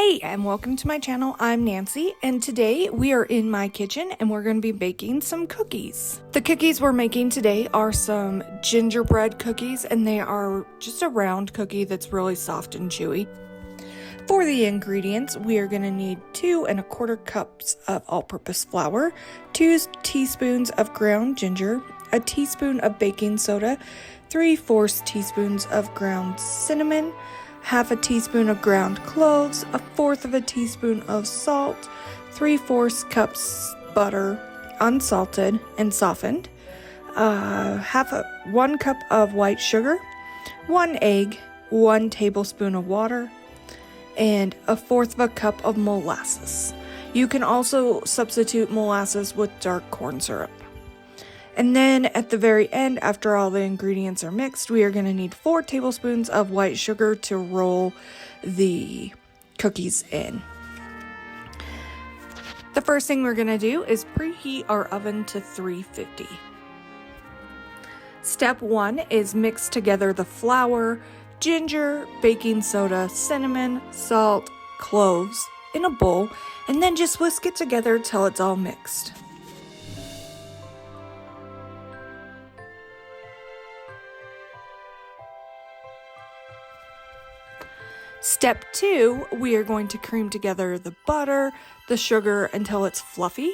Hey, and welcome to my channel. I'm Nancy, and today we are in my kitchen and we're going to be baking some cookies. The cookies we're making today are some gingerbread cookies, and they are just a round cookie that's really soft and chewy. For the ingredients, we are going to need 2 1/4 cups of all-purpose flour, 2 teaspoons of ground ginger, a teaspoon of baking soda, 3/4 teaspoons of ground cinnamon, half a teaspoon of ground cloves, 1/4 teaspoon of salt, 3/4 cups butter, unsalted and softened, 1 cup of white sugar, 1 egg, 1 tablespoon of water, and 1/4 cup of molasses. You can also substitute molasses with dark corn syrup. And then at the very end, after all the ingredients are mixed, we are going to need 4 tablespoons of white sugar to roll the cookies in. The first thing we're going to do is preheat our oven to 350. Step 1 is mix together the flour, ginger, baking soda, cinnamon, salt, cloves in a bowl, and then just whisk it together till it's all mixed. Step 2, we are going to cream together the butter, the sugar until it's fluffy.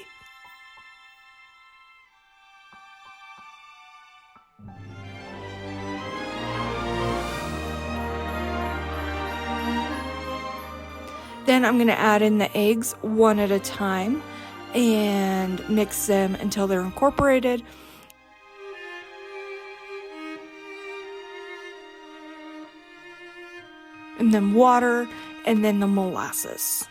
Then I'm going to add in the eggs one at a time and mix them until they're incorporated. And then water, and then the molasses.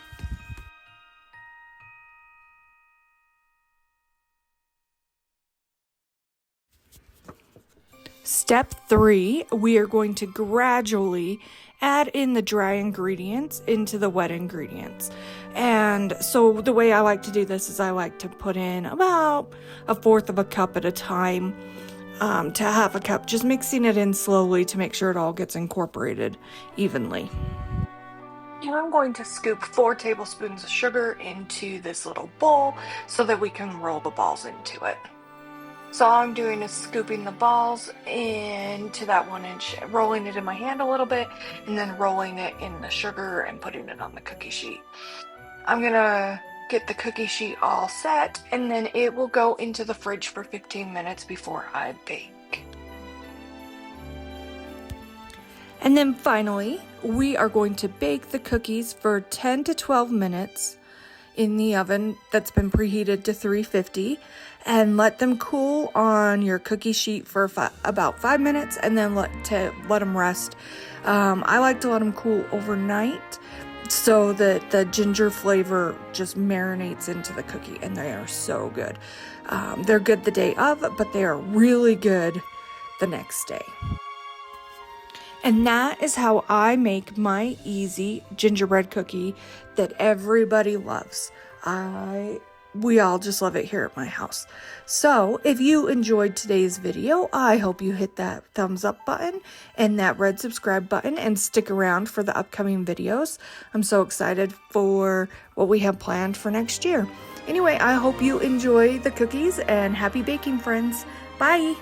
Step 3, we are going to gradually add in the dry ingredients into the wet ingredients. And so the way I like to do this is I like to put in about 1/4 cup at a time. To 1/2 cup, just mixing it in slowly to make sure it all gets incorporated evenly. And I'm going to scoop 4 tablespoons of sugar into this little bowl so that we can roll the balls into it. So all I'm doing is scooping the balls into that 1-inch, rolling it in my hand a little bit, and then rolling it in the sugar and putting it on the cookie sheet. I'm gonna get the cookie sheet all set, and then it will go into the fridge for 15 minutes before I bake. And then finally, we are going to bake the cookies for 10 to 12 minutes in the oven that's been preheated to 350, and let them cool on your cookie sheet for about 5 minutes, and then let them rest. I like to let them cool overnight so that the ginger flavor just marinates into the cookie, and they are so good. They're good the day of, but they are really good the next day. And that is how I make my easy gingerbread cookie that everybody loves. We all just love it here at my house. So if you enjoyed today's video, I hope you hit that thumbs up button and that red subscribe button and stick around for the upcoming videos. I'm so excited for what we have planned for next year. Anyway, I hope you enjoy the cookies, and happy baking, friends. Bye!